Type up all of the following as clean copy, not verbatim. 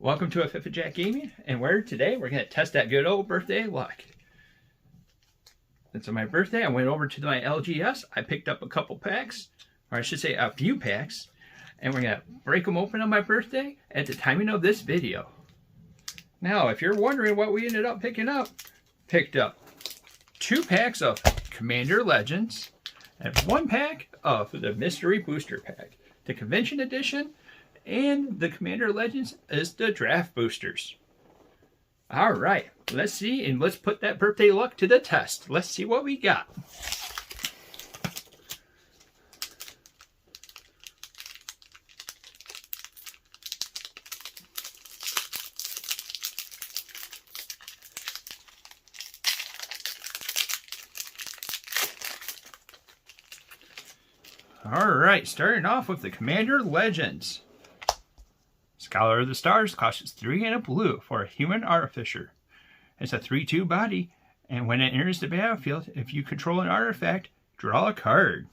Welcome to a Jack Gaming, and today we're going to test that good old birthday luck. And so my birthday, I went over to my LGS, I picked up a couple packs, or I should say a few packs, and we're going to break them open on my birthday at the timing of this video. Now, if you're wondering what we ended up picking up, picked up 2 packs of Commander Legends, and 1 pack of the Mystery Booster Pack. The Convention Edition, and the Commander Legends is the Draft Boosters. Alright, let's see, and let's put that birthday luck to the test. Let's see what we got. Alright, starting off with the Commander Legends. Scholar of the Stars costs 3 and a blue for a human artificer. It's a 3/2 body, and when it enters the battlefield, if you control an artifact, draw a card.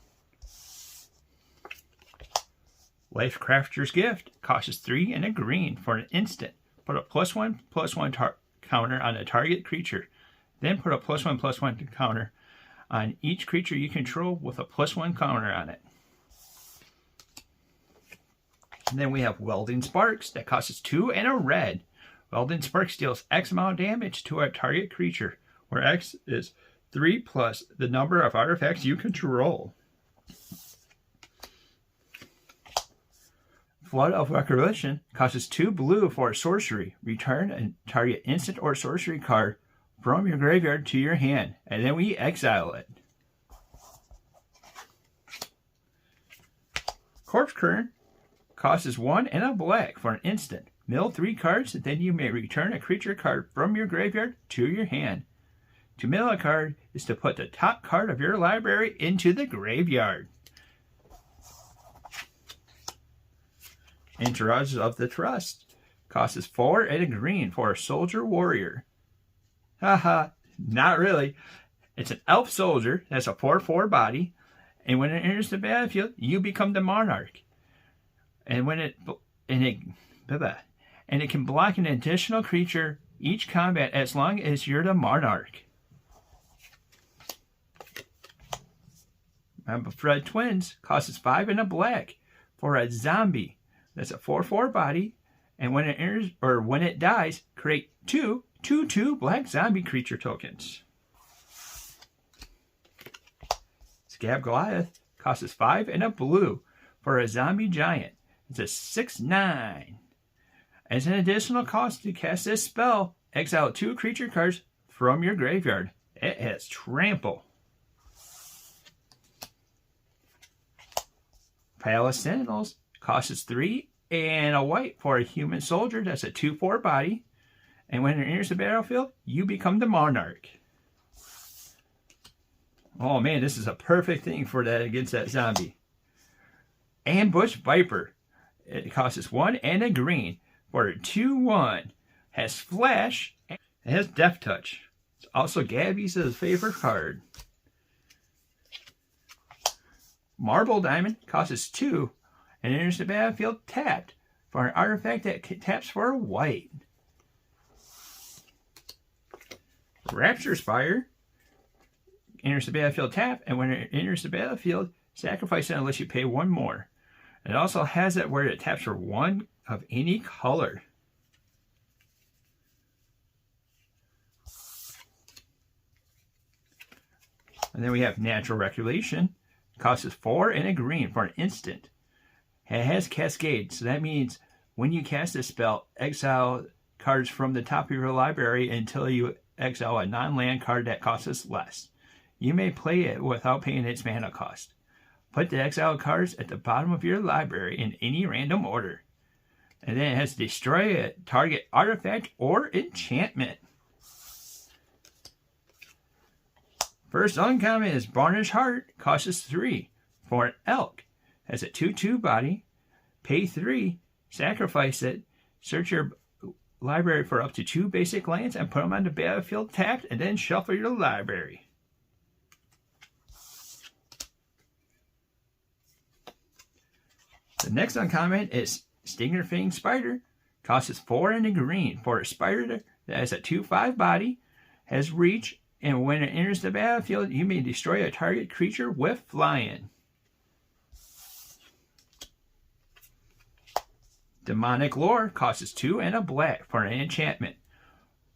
Life Crafter's Gift costs 3 and a green for an instant. Put a +1/+1 counter on a target creature. Then put a +1/+1 counter on each creature you control with a +1 counter on it. And then we have Welding Sparks that costs 2 and a red. Welding Sparks deals X amount of damage to a target creature, where X is 3 plus the number of artifacts you control. Flood of Recognition costs 2 blue for a sorcery. Return a target instant or sorcery card from your graveyard to your hand, and then we exile it. Corpse Current costs 1 and a black for an instant. Mill 3 cards, then you may return a creature card from your graveyard to your hand. To mill a card is to put the top card of your library into the graveyard. Entourage of the Trust costs 4 and a green for a soldier warrior. Haha, not really. It's an elf soldier that's a 4/4 body, and when it enters the battlefield, you become the monarch. And it can block an additional creature each combat as long as you're the monarch. Fred Twins costs 5 and a black for a zombie that's a 4/4 body, and when it enters or when it dies, create 2 2/2 black zombie creature tokens. Scab Goliath costs 5 and a blue for a zombie giant. It's a 6/9. As an additional cost to cast this spell, exile 2 creature cards from your graveyard. It has Trample. Palace Sentinels costs 3 and a white for a human soldier that's a 2/4 body, and when it enters the battlefield, you become the monarch. Oh man, this is a perfect thing for that against that zombie. Ambush Viper. It costs 1 and a green for a 2/1. Has Flash and it has Death Touch. It's also Gabby's favorite card. Marble Diamond costs 2 and enters the battlefield tapped for an artifact that taps for a white. Rapture Spire enters the battlefield tapped, and when it enters the battlefield, sacrifice it unless you pay 1 more. It also has it where it taps for 1 of any color. And then we have Natural Recreation. It costs 4 and a green for an instant. It has Cascade, so that means when you cast this spell, exile cards from the top of your library until you exile a non-land card that costs less. You may play it without paying its mana cost. Put the exiled cards at the bottom of your library in any random order. And then it has destroy a target artifact or enchantment. First uncommon is Varnish Heart, costs 3 for an elk. Has a 2/2 body. Pay 3, sacrifice it, search your library for up to 2 basic lands and put them on the battlefield tapped, and then shuffle your library. The next uncommon is Stinger Fang Spider, Costs 4 and a green for a spider that has a 2/5 body, has reach, and when it enters the battlefield, you may destroy a target creature with flying. Demonic Lore costs 2 and a black for an enchantment.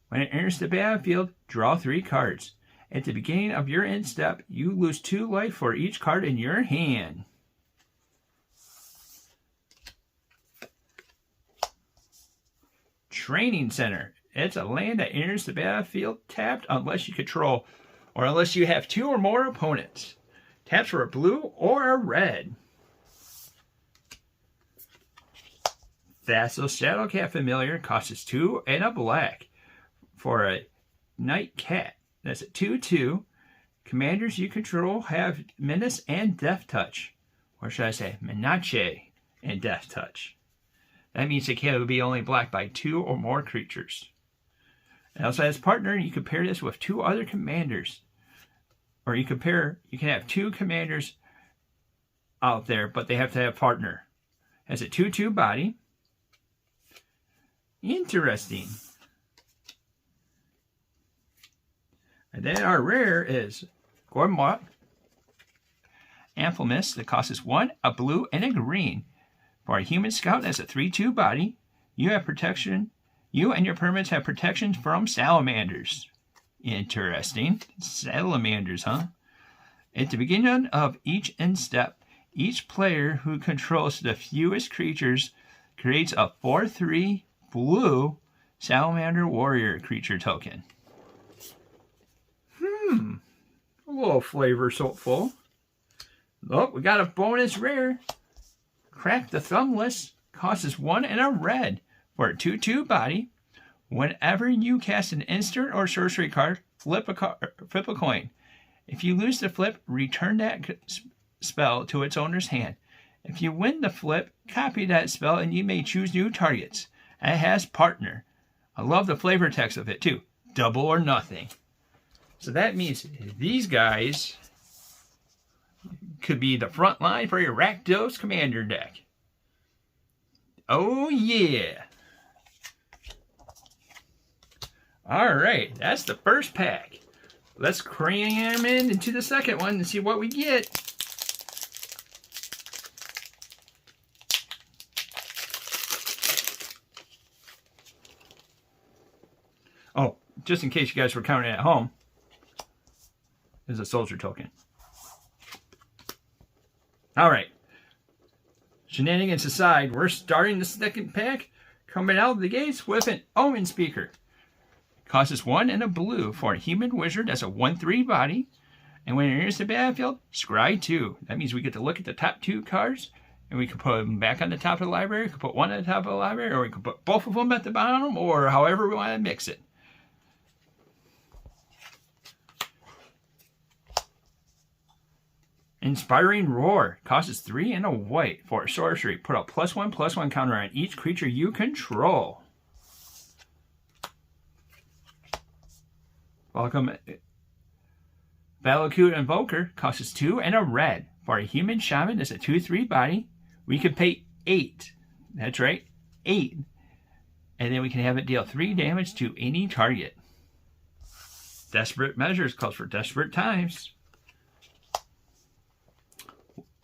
When it enters the battlefield, draw 3 cards. At the beginning of your end step, you lose 2 life for each card in your hand. Training Center. It's a land that enters the battlefield tapped unless you control, or unless you have 2 or more opponents. Taps for a blue or a red. Thassa's Shadowcat Familiar costs 2 and a black for a Night Cat. That's a 2/2. Commanders you control have Menace and Death Touch. Or should I say Menace and Death Touch. That means it can be only blocked by 2 or more creatures. And also as partner, you can pair this with 2 other commanders. Or you can have 2 commanders out there, but they have to have partner. Has a 2/2 body. Interesting. And then our rare is Gormot Amphimus that costs 1, a blue, and a green. For a human scout that's a 3/2 body, you have protection. You and your permits have protections from salamanders. Interesting. Salamanders, huh? At the beginning of each end step, each player who controls the fewest creatures creates a 4/3 blue Salamander Warrior creature token. A little flavorful. Oh, we got a bonus rare. Crack the Thumbless costs 1 and a red for a 2/2 body. Whenever you cast an instant or sorcery card, flip a coin. If you lose the flip, return that spell to its owner's hand. If you win the flip, copy that spell and you may choose new targets. It has partner. I love the flavor text of it too. Double or nothing. So that means these guys could be the front line for your Rakdos Commander deck. Oh yeah. Alright, that's the first pack. Let's cram into the second one and see what we get. Oh, just in case you guys were counting at home, there's a soldier token. Alright. Shenanigans aside, we're starting the second pack, coming out of the gates with an Omen Speaker. Costs 1 and a blue for a human wizard that's a 1/3 body. And when it enters the battlefield, scry 2. That means we get to look at the top 2 cards, and we can put them back on the top of the library. We can put one on the top of the library, or we can put both of them at the bottom, or however we want to mix it. Inspiring Roar costs 3 and a white for a sorcery. Put a +1/+1 counter on each creature you control. Welcome. Battlecute Invoker costs 2 and a red for a human shaman that's a 2/3 body. We could pay 8. That's right, 8. And then we can have it deal 3 damage to any target. Desperate Measures calls for desperate times.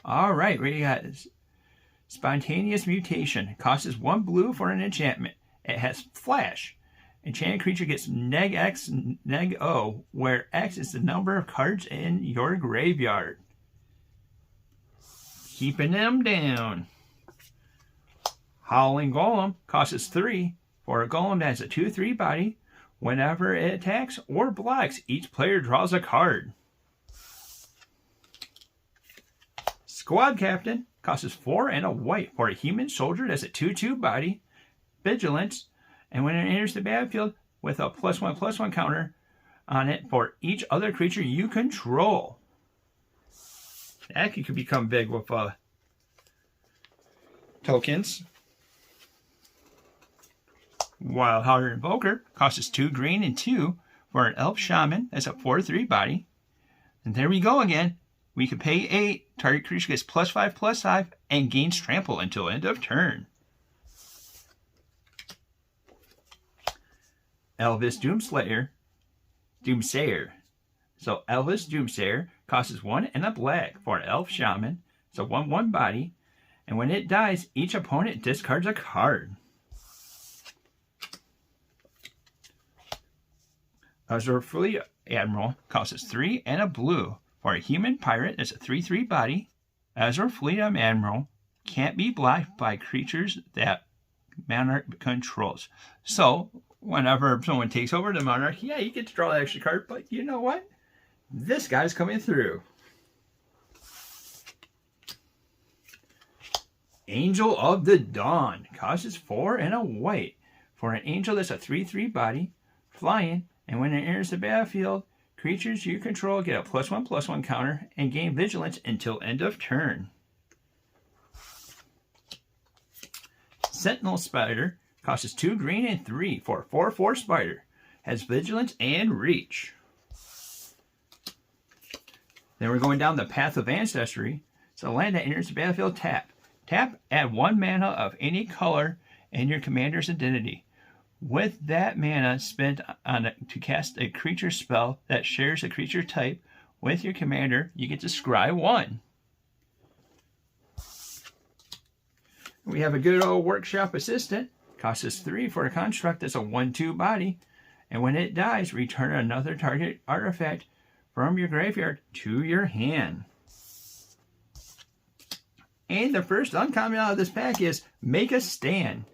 Alright, we got Spontaneous Mutation. Costs 1 blue for an enchantment. It has flash. Enchanted creature gets -X, -O, where X is the number of cards in your graveyard. Keeping them down. Howling Golem costs 3 for a golem that has a 2/3 body. Whenever it attacks or blocks, each player draws a card. Squad Captain costs 4 and a white for a human soldier that's a 2/2 body, vigilance, and when it enters the battlefield with a +1/+1 counter on it for each other creature you control. That could become big with tokens. Wildhearted Invoker costs 2 green and 2 for an elf shaman that's a 4/3 body. And there we go again. We can pay 8. Target creature gets +5/+5 and gains trample until end of turn. Elvis Doomsayer. So Elvis Doomsayer costs 1 and a black for an elf shaman. So 1/1 body. And when it dies, each opponent discards a card. Azure Fleet Admiral costs 3 and a blue for a human pirate. It's a 3/3 body. Azure Fleet Admiral can't be blocked by creatures that Monarch controls. So whenever someone takes over the Monarch, yeah, you get to draw that extra card, but you know what? This guy's coming through. Angel of the Dawn costs 4 and a white for an angel that's a 3/3 body, flying, and when it enters the battlefield, creatures you control get a +1/+1 counter and gain vigilance until end of turn. Sentinel Spider costs 2 green and 3 for a 4/4 spider. Has vigilance and reach. Then we're going down the Path of Ancestry. It's a land that enters the battlefield tap. Tap, add 1 mana of any color in your commander's identity. With that mana spent to cast a creature spell that shares a creature type with your commander, you get to scry 1. We have a good old workshop assistant. Costs us 3 for a construct that's a 1/2 body. And when it dies, return another target artifact from your graveyard to your hand. And the first uncommon out of this pack is Make a Stand.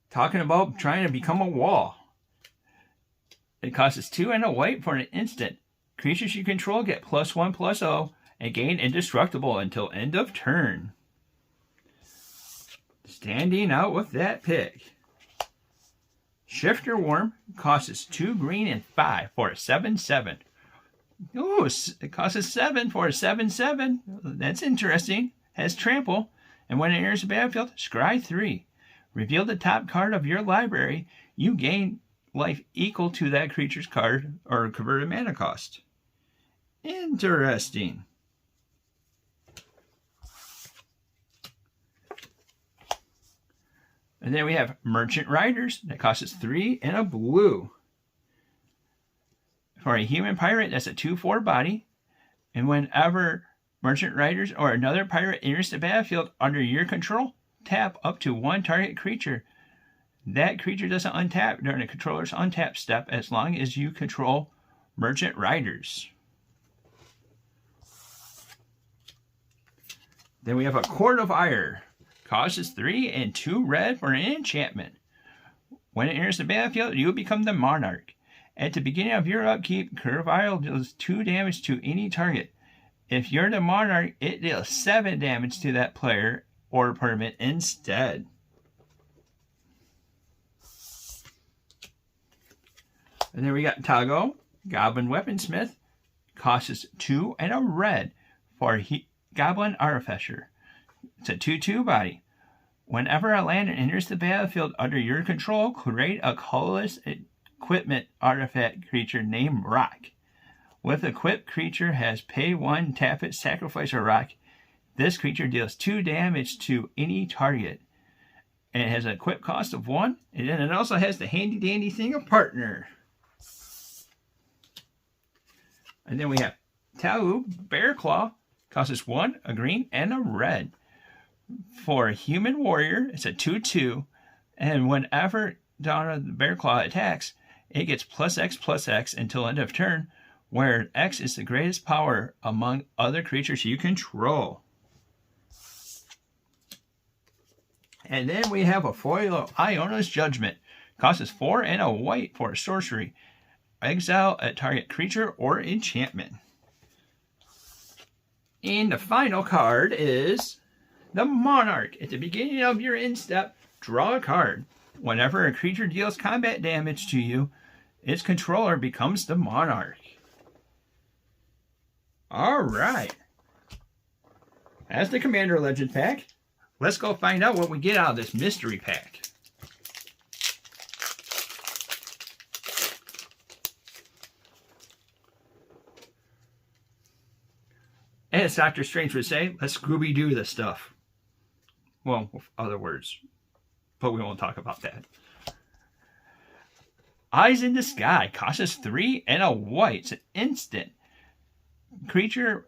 Talking about trying to become a wall. It costs us 2 and a white for an instant. Creatures you control get +1/+0 and gain indestructible until end of turn. Standing out with that pick. Shifter Worm costs us 2 green and 5 for a 7/7. Oh, it costs us 7 for a 7/7. That's interesting. Has trample. And when it enters the battlefield, scry 3. Reveal the top card of your library. You gain life equal to that creature's card or converted mana cost. Interesting. And then we have Merchant Riders that costs us 3 and a blue. For a human pirate, that's a 2/4 body. And whenever Merchant Riders or another pirate enters the battlefield under your control, tap up to 1 target creature. That creature doesn't untap during the controller's untap step as long as you control Merchant Riders. Then we have a Court of Ire. Costs 3 and 2 red for an enchantment. When it enters the battlefield, you will become the Monarch. At the beginning of your upkeep, Court of Ire deals 2 damage to any target. If you're the Monarch, it deals 7 damage to that player or permanent instead. And then we got Tago, Goblin Weaponsmith. Costs 2 and a red for Goblin Artificer. It's a 2/2 body. Whenever a land enters the battlefield under your control, create a colorless equipment artifact creature named Rock. With equipped creature has pay 1, tap it, sacrifice a rock. This creature deals 2 damage to any target. And it has an equip cost of 1. And then it also has the handy dandy thing of partner. And then we have Tau Bearclaw. Costs us 1, a green, and a red. For a human warrior, it's a 2/2. And whenever the Bearclaw attacks, it gets +X/+X until end of turn, where X is the greatest power among other creatures you control. And then we have a foil Iona's Judgment. Costs us 4 and a white for a sorcery. Exile a target creature or enchantment. And the final card is the Monarch. At the beginning of your end step, draw a card. Whenever a creature deals combat damage to you, its controller becomes the Monarch. Alright. That's the Commander Legend pack. Let's go find out what we get out of this mystery pack. As Dr. Strange would say, let's Scooby-Doo this stuff. Well, with other words. But we won't talk about that. Eyes in the Sky. Costs us 3 and a white. It's an instant. Creature,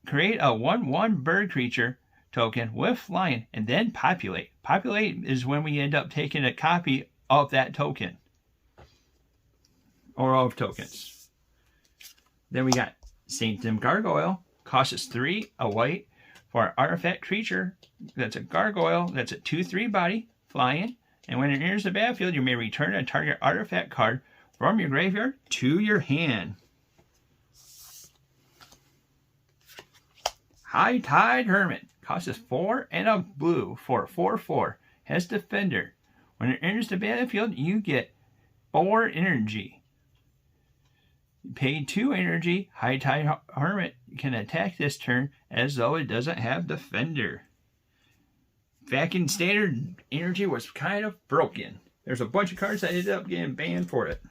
create a 1/1 bird creature token with flying and then populate. Populate is when we end up taking a copy of that token. Or of tokens. Then we got Sanctum Gargoyle. Costs us 3, a white, for an artifact creature that's a gargoyle, that's a 2/3 body, flying, and when it enters the battlefield, you may return a target artifact card from your graveyard to your hand. High Tide Hermit. Costs us 4 and a blue for a 4/4. Has Defender. When it enters the battlefield, you get 4 energy. Pay 2 energy. High Tide Hermit can attack this turn as though it doesn't have Defender. Back in Standard, energy was kind of broken. There's a bunch of cards that ended up getting banned for it.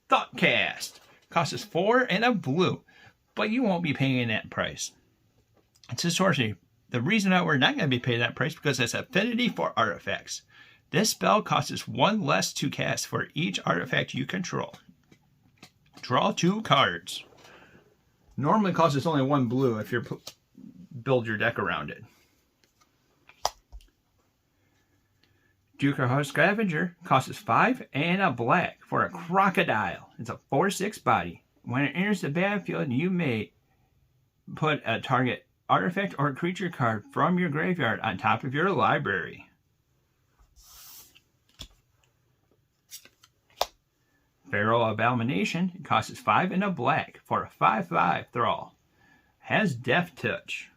Thoughtcast. Costs us 4 and a blue, but you won't be paying that price. It's a sorcery. The reason that we're not going to be paying that price because it's affinity for artifacts. This spell costs us 1 less to cast for each artifact you control. Draw 2 cards. Normally costs us only 1 blue if you build your deck around it. Duker Scavenger costs us 5 and a black for a crocodile. It's a 4/6 body. When it enters the battlefield, you may put a target artifact or creature card from your graveyard on top of your library. Feral Abomination costs us 5 and a black for a 5/5 thrall. Has Death Touch.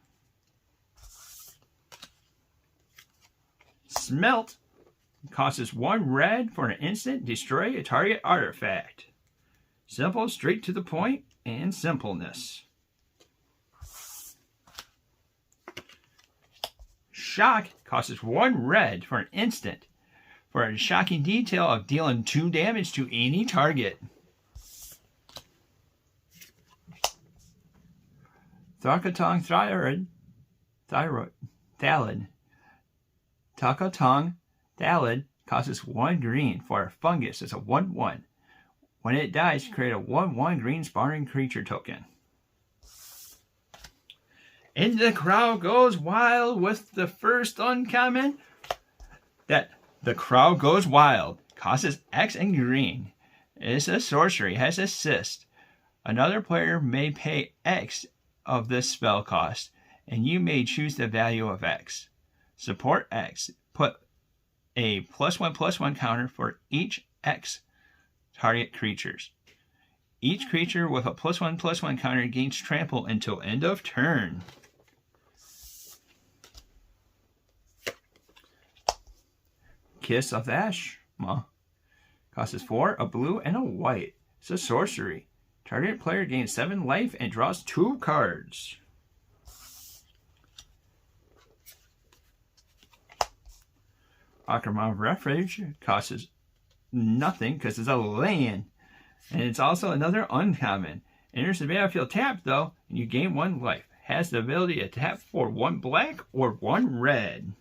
Smelt costs us 1 red for an instant. Destroy a target artifact. Simple, straight to the point, and simpleness. Shock costs us 1 red for an instant. For a shocking detail of dealing 2 damage to any target. Thakatong Thalid. Takatong Thalid costs us 1 green for a fungus. It's a 1/1. When it dies, create a 1/1 green spawning creature token. And the crowd goes wild with the first uncommon. The crowd goes wild. Costs us X and green. It's a sorcery. Has assist. Another player may pay X of this spell cost, and you may choose the value of X. Support X. Put a +1/+1 counter for each X target creatures. Each creature with a +1/+1 counter gains trample until end of turn. Kiss of Ashma. Costs us 4, a blue, and a white. It's a sorcery. Target player gains 7 life and draws 2 cards. Akrama Refuge costs us nothing because it's a land. And it's also another uncommon. Enters the battlefield tapped though, and you gain 1 life. Has the ability to tap for 1 black or 1 red.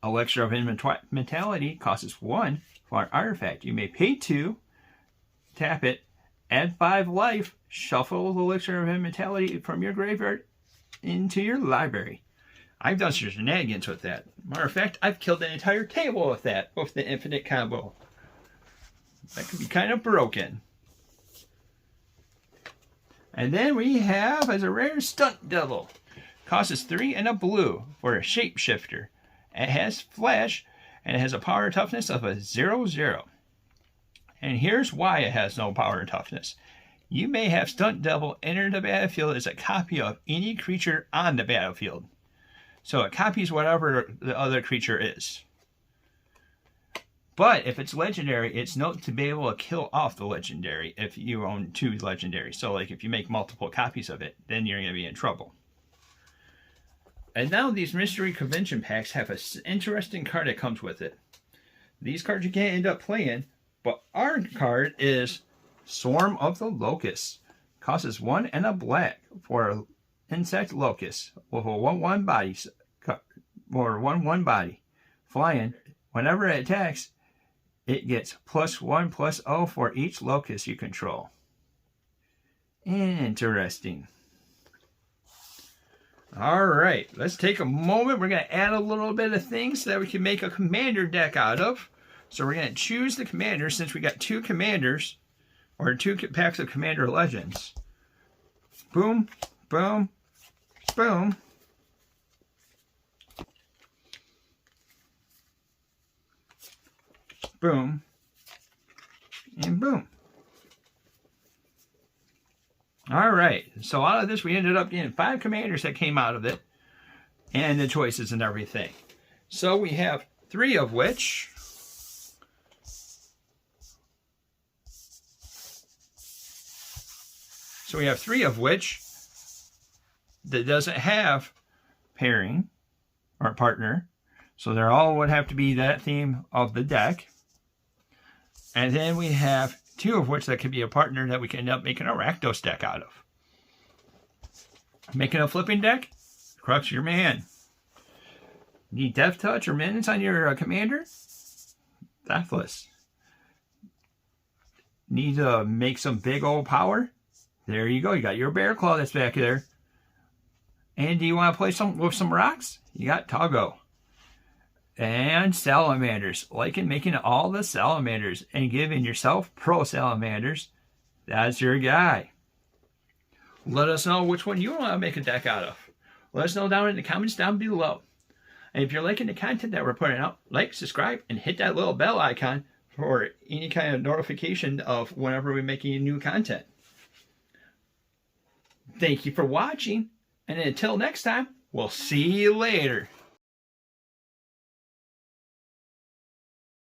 Elixir of Immortality costs us 1 for an artifact. You may pay 2, tap it, add 5 life, shuffle the Elixir of Immortality from your graveyard into your library. I've done some shenanigans with that. Matter of fact, I've killed an entire table with that, with the infinite combo. That could be kind of broken. And then we have, as a rare, Stunt Devil. Costs us 3 and a blue for a shapeshifter. It has flash, and it has a power toughness of a 0/0. And here's why it has no power toughness. You may have Stunt Devil enter the battlefield as a copy of any creature on the battlefield. So it copies whatever the other creature is. But if it's legendary, it's known to be able to kill off the legendary if you own 2 legendaries. So like if you make multiple copies of it, then you're going to be in trouble. And now these mystery convention packs have an interesting card that comes with it. These cards you can't end up playing, but our card is Swarm of the Locusts. Costs us 1 and a black for an insect locust with a 1/1 body or 1/1 body. Flying. Whenever it attacks, it gets +1/+0 for each locust you control. Interesting. Alright, let's take a moment. We're going to add a little bit of things so that we can make a commander deck out of. So we're going to choose the commander since we got 2 commanders, or 2 packs of Commander Legends. Boom, boom, boom. Boom, and boom. All right, so out of this, we ended up getting 5 commanders that came out of it, and the choices and everything. So we have 3 of which that doesn't have pairing or partner. So they all would have to be that theme of the deck. And then we have 2 of which that could be a partner that we can end up making a Rakdos deck out of. Making a flipping deck? Crux your man. Need Death Touch or Minutes on your commander? Deathless. Need to make some big old power? There you go. You got your Bear Claw that's back there. And do you want to play with some rocks? You got Toggo. And salamanders, liking making all the salamanders and giving yourself pro salamanders. That's your guy. Let us know which one you want to make a deck out of. Let us know down in the comments down below. And if you're liking the content that we're putting out, like, subscribe, and hit that little bell icon for any kind of notification of whenever we're making new content. Thank you for watching, and until next time, we'll see you later.